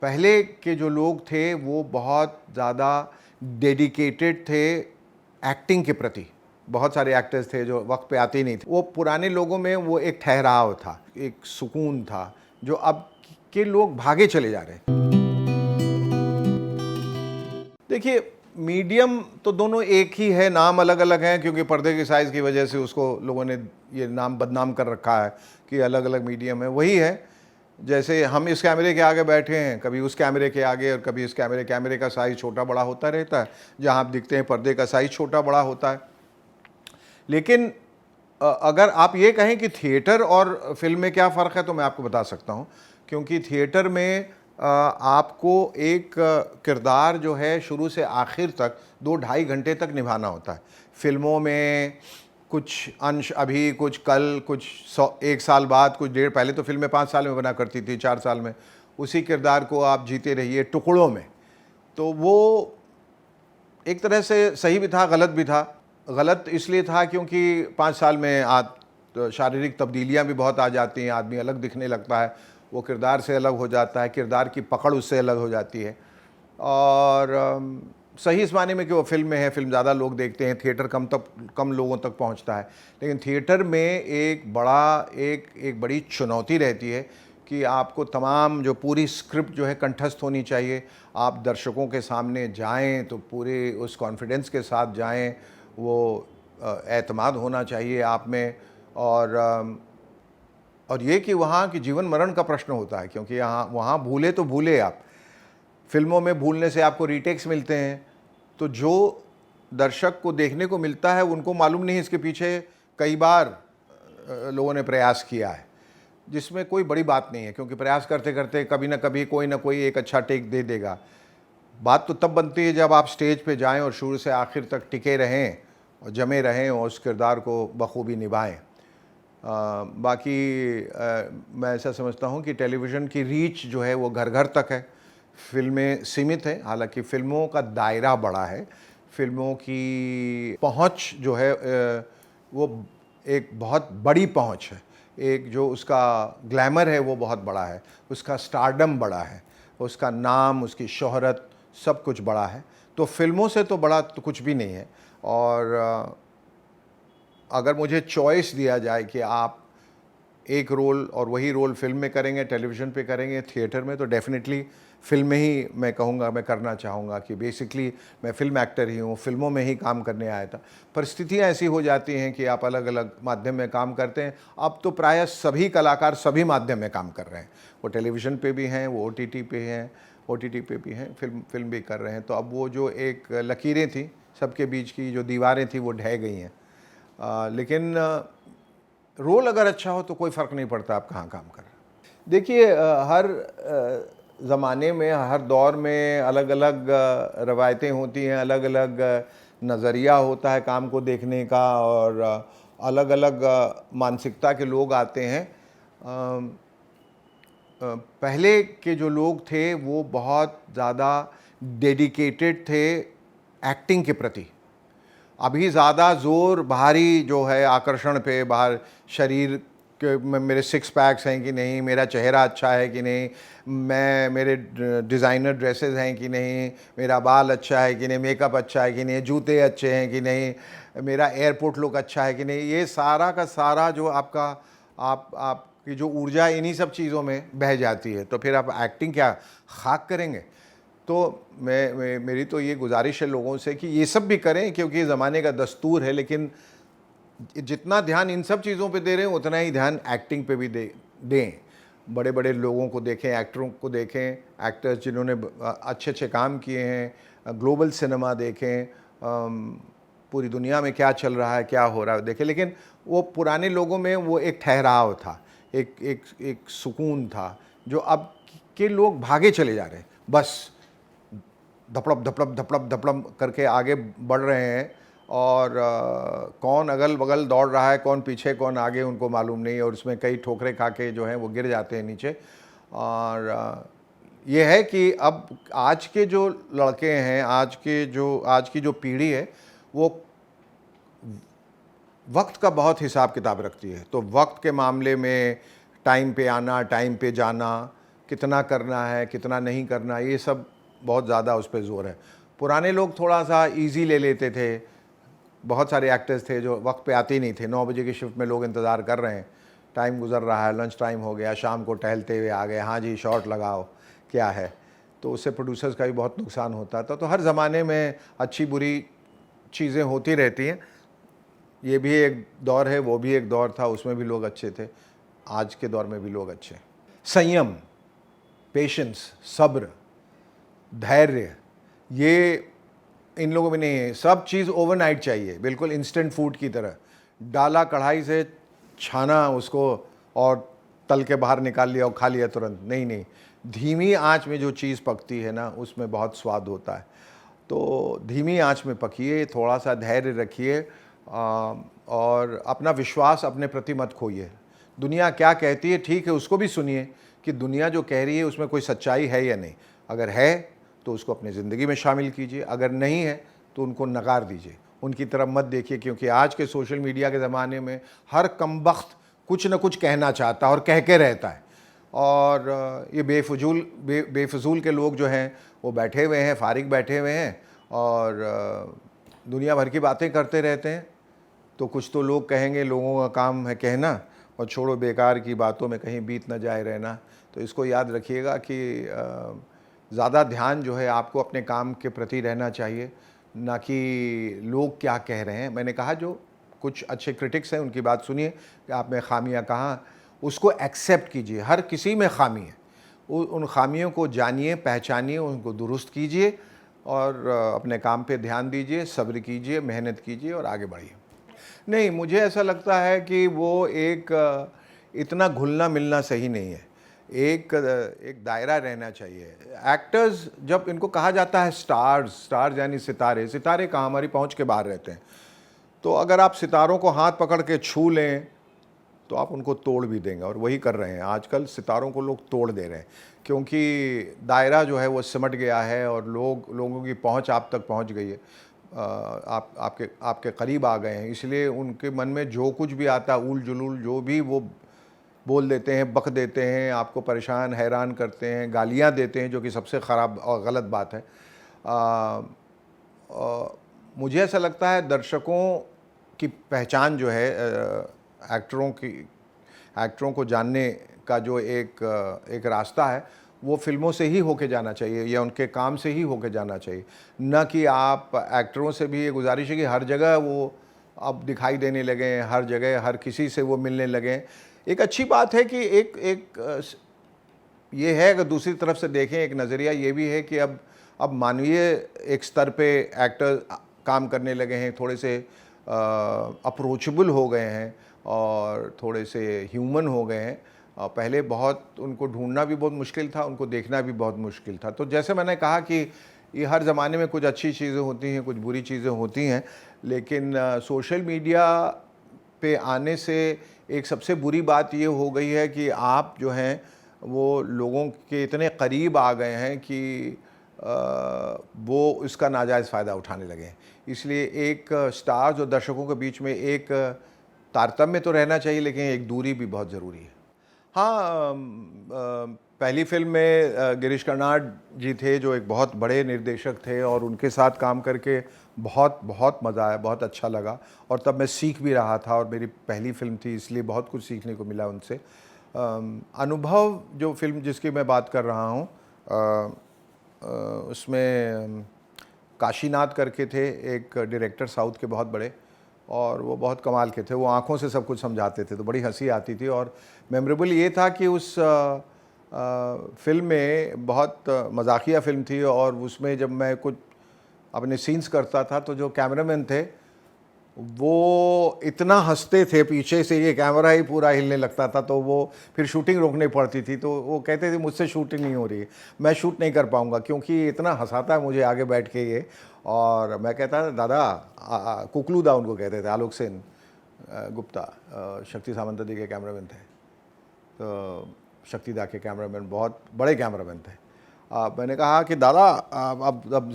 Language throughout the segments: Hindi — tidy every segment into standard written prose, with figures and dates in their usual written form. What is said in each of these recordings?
पहले के जो लोग थे वो बहुत ज़्यादा डेडिकेटेड थे एक्टिंग के प्रति। बहुत सारे एक्टर्स थे जो वक्त पे आते ही नहीं थे। वो पुराने लोगों में वो एक ठहराव था, एक सुकून था, जो अब के लोग भागे चले जा रहे हैं। देखिए, मीडियम तो दोनों एक ही है, नाम अलग अलग हैं क्योंकि पर्दे की साइज़ की वजह से उसको लोगों ने ये नाम बदनाम कर रखा है कि अलग अलग मीडियम है। वही है, जैसे हम इस कैमरे के आगे बैठे हैं, कभी उस कैमरे के आगे और कभी इस कैमरे का साइज़ छोटा बड़ा होता रहता है। जहाँ आप दिखते हैं पर्दे का साइज़ छोटा बड़ा होता है। लेकिन अगर आप ये कहें कि थिएटर और फिल्म में क्या फ़र्क है, तो मैं आपको बता सकता हूँ। क्योंकि थिएटर में आपको एक किरदार जो है शुरू से आखिर तक 2-2.5 घंटे तक निभाना होता है। फिल्मों में कुछ अंश अभी, कुछ कल, कुछ 1 साल बाद, कुछ डेढ़, पहले तो फिल्में 5 साल में बना करती थी, 4 साल में। उसी किरदार को आप जीते रहिए टुकड़ों में। तो वो एक तरह से सही भी था, गलत भी था। गलत इसलिए था क्योंकि 5 साल में तो शारीरिक तब्दीलियाँ भी बहुत आ जाती हैं, आदमी अलग दिखने लगता है, वो किरदार से अलग हो जाता है, किरदार की पकड़ उससे अलग हो जाती है। और सही इस माने में कि वो फिल्म में है, फिल्म ज़्यादा लोग देखते हैं, थिएटर कम लोगों तक पहुंचता है। लेकिन थिएटर में एक बड़ी चुनौती रहती है कि आपको तमाम जो पूरी स्क्रिप्ट जो है कंठस्थ होनी चाहिए। आप दर्शकों के सामने जाएं तो पूरे उस कॉन्फिडेंस के साथ जाएं, वो एतमाद होना चाहिए आप में। और ये कि वहाँ की जीवन मरण का प्रश्न होता है, क्योंकि वहाँ भूले तो भूले आप। फिल्मों में भूलने से आपको रीटेक्स मिलते हैं, तो जो दर्शक को देखने को मिलता है उनको मालूम नहीं इसके पीछे कई बार लोगों ने प्रयास किया है, जिसमें कोई बड़ी बात नहीं है, क्योंकि प्रयास करते करते कभी ना कभी कोई ना कोई एक अच्छा टेक दे देगा। बात तो तब बनती है जब आप स्टेज पे जाएं और शुरू से आखिर तक टिके रहें और जमे रहें और उस किरदार को बखूबी निभाएं। मैं ऐसा समझता हूं कि टेलीविज़न की रीच जो है वो घर घर तक है, फिल्में सीमित हैं। हालांकि फ़िल्मों का दायरा बड़ा है, फिल्मों की पहुंच जो है वो एक बहुत बड़ी पहुंच है। एक जो उसका ग्लैमर है वो बहुत बड़ा है, उसका स्टारडम बड़ा है, उसका नाम, उसकी शोहरत, सब कुछ बड़ा है। तो फिल्मों से तो बड़ा तो कुछ भी नहीं है। और अगर मुझे चॉइस दिया जाए कि आप एक रोल और वही रोल फिल्म में करेंगे, टेलीविज़न पे करेंगे, थिएटर में, तो डेफिनेटली फिल्म में ही मैं कहूँगा, मैं करना चाहूँगा कि बेसिकली मैं फिल्म एक्टर ही हूँ, फिल्मों में ही काम करने आया था। परिस्थितियाँ ऐसी हो जाती हैं कि आप अलग अलग माध्यम में काम करते हैं। अब तो प्रायः सभी कलाकार सभी माध्यम में काम कर रहे हैं, वो टेलीविज़न पे भी हैं, वो OTT पे हैं, OTT पे भी हैं, फिल्म भी कर रहे हैं। तो अब वो जो एक लकीरें थी सबके बीच की, जो दीवारें थी, वो ढह गई हैं। लेकिन रोल अगर अच्छा हो तो कोई फ़र्क नहीं पड़ता आप कहाँ काम कर रहे हैं। देखिए, हर ज़माने में, हर दौर में अलग अलग रवायतें होती हैं, अलग अलग नज़रिया होता है काम को देखने का, और अलग अलग मानसिकता के लोग आते हैं। पहले के जो लोग थे वो बहुत ज़्यादा डेडिकेटेड थे एक्टिंग के प्रति। अभी ज़्यादा ज़ोर बाहरी जो है आकर्षण पे, बाहर शरीर के में मेरे 6 पैक्स हैं कि नहीं, मेरा चेहरा अच्छा है कि नहीं, मेरे डिज़ाइनर ड्रेसेस हैं कि नहीं, मेरा बाल अच्छा है कि नहीं, मेकअप अच्छा है कि नहीं, जूते अच्छे हैं कि नहीं, मेरा एयरपोर्ट लुक अच्छा है कि नहीं। ये सारा का सारा जो आपकी जो ऊर्जा इन्हीं सब चीज़ों में बह जाती है, तो फिर आप एक्टिंग क्या खाक करेंगे। तो मेरी तो ये गुजारिश है लोगों से कि ये सब भी करें, क्योंकि ज़माने का दस्तूर है। लेकिन जितना ध्यान इन सब चीज़ों पे दे रहे हैं उतना ही ध्यान एक्टिंग पे भी दें। बड़े बड़े लोगों को देखें, एक्टरों को देखें, एक्टर्स जिन्होंने अच्छे अच्छे काम किए हैं, ग्लोबल सिनेमा देखें, पूरी दुनिया में क्या चल रहा है, क्या हो रहा है देखें। लेकिन वो पुराने लोगों में वो एक ठहराव था, एक सुकून था, जो अब के लोग भागे चले जा रहे हैं। बस धपड़प धपड़प धपड़प धपड़प करके आगे बढ़ रहे हैं, और कौन अगल बगल दौड़ रहा है, कौन पीछे कौन आगे, उनको मालूम नहीं, और उसमें कई ठोकरें खा के जो हैं वो गिर जाते हैं नीचे। और ये है कि अब आज के जो लड़के हैं, आज की जो पीढ़ी है, वो वक्त का बहुत हिसाब किताब रखती है। तो वक्त के मामले में टाइम पे आना, टाइम पे जाना, कितना करना है कितना नहीं करना, ये सब बहुत ज़्यादा उस पर ज़ोर है। पुराने लोग थोड़ा सा इजी ले लेते थे। बहुत सारे एक्टर्स थे जो वक्त पे आते ही नहीं थे। 9 बजे की शिफ्ट में लोग इंतज़ार कर रहे हैं, टाइम गुजर रहा है, लंच टाइम हो गया, शाम को टहलते हुए आ गए, हाँ जी शॉट लगाओ, क्या है। तो उससे प्रोड्यूसर्स का भी बहुत नुकसान होता था। तो हर ज़माने में अच्छी बुरी चीज़ें होती रहती हैं। ये भी एक दौर है, वो भी एक दौर था, उसमें भी लोग अच्छे थे, आज के दौर में भी लोग अच्छे हैं। संयम, पेशेंस, सब्र, धैर्य, ये इन लोगों में नहीं है। सब चीज़ ओवरनाइट चाहिए, बिल्कुल इंस्टेंट फूड की तरह, डाला कढ़ाई से, छाना उसको और तल के बाहर निकाल लिया और खा लिया तुरंत। नहीं नहीं, धीमी आंच में जो चीज़ पकती है ना, उसमें बहुत स्वाद होता है। तो धीमी आंच में पकिए, थोड़ा सा धैर्य रखिए और अपना विश्वास अपने प्रति मत खोइए। दुनिया क्या कहती है ठीक है, उसको भी सुनिए कि दुनिया जो कह रही है उसमें कोई सच्चाई है या नहीं। अगर है तो उसको अपनी ज़िंदगी में शामिल कीजिए, अगर नहीं है तो उनको नकार दीजिए, उनकी तरफ मत देखिए। क्योंकि आज के सोशल मीडिया के ज़माने में हर कमबख्त कुछ न कुछ कहना चाहता है और कह के रहता है। और ये बेफजूल के लोग जो हैं वो बैठे हुए हैं, फारिग बैठे हुए हैं और दुनिया भर की बातें करते रहते हैं। तो कुछ तो लोग कहेंगे, लोगों का काम है कहना, और छोड़ो बेकार की बातों में कहीं बीत न जाए रहना। तो इसको याद रखिएगा कि ज़्यादा ध्यान जो है आपको अपने काम के प्रति रहना चाहिए, ना कि लोग क्या कह रहे हैं। मैंने कहा जो कुछ अच्छे क्रिटिक्स हैं उनकी बात सुनिए कि आप में खामियां कहाँ, उसको एक्सेप्ट कीजिए। हर किसी में खामी है, उन खामियों को जानिए, पहचानिए, उनको दुरुस्त कीजिए और अपने काम पे ध्यान दीजिए, सब्र कीजिए, मेहनत कीजिए और आगे बढ़िए। नहीं, मुझे ऐसा लगता है कि वो एक इतना घुलना मिलना सही नहीं है। एक दायरा रहना चाहिए। एक्टर्स, जब इनको कहा जाता है स्टार्स यानी सितारे, सितारे कहाँ, हमारी पहुंच के बाहर रहते हैं। तो अगर आप सितारों को हाथ पकड़ के छू लें तो आप उनको तोड़ भी देंगे, और वही कर रहे हैं आजकल। सितारों को लोग तोड़ दे रहे हैं क्योंकि दायरा जो है वो सिमट गया है और लोगों की पहुंच आप तक पहुंच गई है, आपके करीब आ गए हैं। इसलिए उनके मन में जो कुछ भी आता है, उल जुलूल जो भी, वो बोल देते हैं, बक देते हैं, आपको परेशान हैरान करते हैं, गालियां देते हैं, जो कि सबसे ख़राब और गलत बात है। मुझे ऐसा लगता है दर्शकों की पहचान जो है, एक्टरों को जानने का जो एक रास्ता है, वो फिल्मों से ही होके जाना चाहिए या उनके काम से ही होके जाना चाहिए। न कि आप एक्टरों से भी ये गुजारिश है कि हर जगह वो अब दिखाई देने लगे, हर जगह हर किसी से वो मिलने लगे। एक अच्छी बात है कि ये है, अगर दूसरी तरफ से देखें एक नज़रिया ये भी है कि अब मानवीय एक स्तर पे एक्टर काम करने लगे हैं, थोड़े से अप्रोचेबल हो गए हैं और थोड़े से ह्यूमन हो गए हैं। पहले बहुत उनको ढूंढना भी बहुत मुश्किल था, उनको देखना भी बहुत मुश्किल था। तो जैसे मैंने कहा कि ये हर ज़माने में कुछ अच्छी चीज़ें होती हैं, कुछ बुरी चीज़ें होती हैं, लेकिन सोशल मीडिया पे आने से एक सबसे बुरी बात ये हो गई है कि आप जो हैं वो लोगों के इतने करीब आ गए हैं कि वो इसका नाजायज़ फ़ायदा उठाने लगे हैं। इसलिए एक स्टार्स और दर्शकों के बीच में एक तारतम्य तो रहना चाहिए, लेकिन एक दूरी भी बहुत ज़रूरी है। हाँ, पहली फिल्म में गिरीश कर्नाड जी थे जो एक बहुत बड़े निर्देशक थे, और उनके साथ काम करके बहुत बहुत मज़ा आया, बहुत अच्छा लगा। और तब मैं सीख भी रहा था और मेरी पहली फ़िल्म थी, इसलिए बहुत कुछ सीखने को मिला उनसे। अनुभव जो फ़िल्म जिसकी मैं बात कर रहा हूँ, उसमें काशीनाथ करके थे एक डायरेक्टर साउथ के बहुत बड़े, और वो बहुत कमाल के थे। वो आँखों से सब कुछ समझाते थे, तो बड़ी हंसी आती थी। और मेमोरेबल ये था कि उस फिल्म में बहुत मजाकिया फ़िल्म थी, और उसमें जब मैं कुछ अपने सीन्स करता था तो जो कैमरामैन थे वो इतना हंसते थे पीछे से, ये कैमरा ही पूरा हिलने लगता था, तो वो फिर शूटिंग रोकनी पड़ती थी। तो वो कहते थे मुझसे शूटिंग नहीं हो रही है, मैं शूट नहीं कर पाऊँगा, क्योंकि इतना हंसाता है मुझे आगे बैठ के ये। और मैं कहता था दादा, कुकलूदा उनको कहते थे, आलोक सेन गुप्ता शक्ति सामंतदी के कैमरामैन थे, तो शक्तिदा के कैमरामैन बहुत बड़े कैमरामैन थे। मैंने कहा कि दादा अब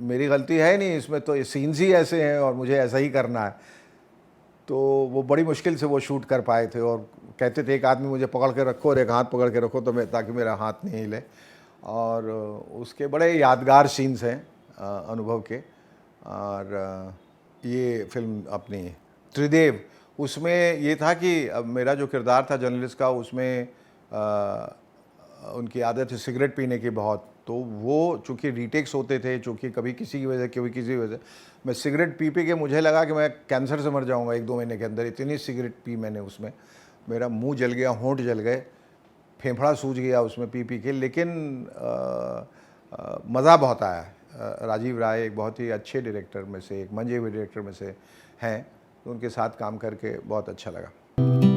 मेरी गलती है नहीं इसमें, तो ये सीन्स ही ऐसे हैं और मुझे ऐसा ही करना है। तो वो बड़ी मुश्किल से वो शूट कर पाए थे, और कहते थे एक आदमी मुझे पकड़ के रखो और एक हाथ पकड़ के रखो तो मैं, ताकि मेरा हाथ नहीं हिले। और उसके बड़े यादगार सीन्स हैं अनुभव के। और ये फिल्म अपनी त्रिदेव, उसमें ये था कि अब मेरा जो किरदार था जर्नलिस्ट का, उसमें उनकी आदत है सिगरेट पीने की बहुत, तो वो चूँकि रीटेक्स होते थे, चूँकि कभी किसी की वजह कभी किसी की वजह, मैं सिगरेट पी के मुझे लगा कि मैं कैंसर से मर जाऊँगा 1-2 महीने के अंदर, इतनी सिगरेट पी मैंने उसमें। मेरा मुंह जल गया, होंठ जल गए, फेफड़ा सूज गया उसमें पी के, लेकिन मज़ा बहुत आया। राजीव राय एक बहुत ही अच्छे डायरेक्टर में से, एक मंझे हुए डायरेक्टर में से हैं, तो उनके साथ काम करके बहुत अच्छा लगा।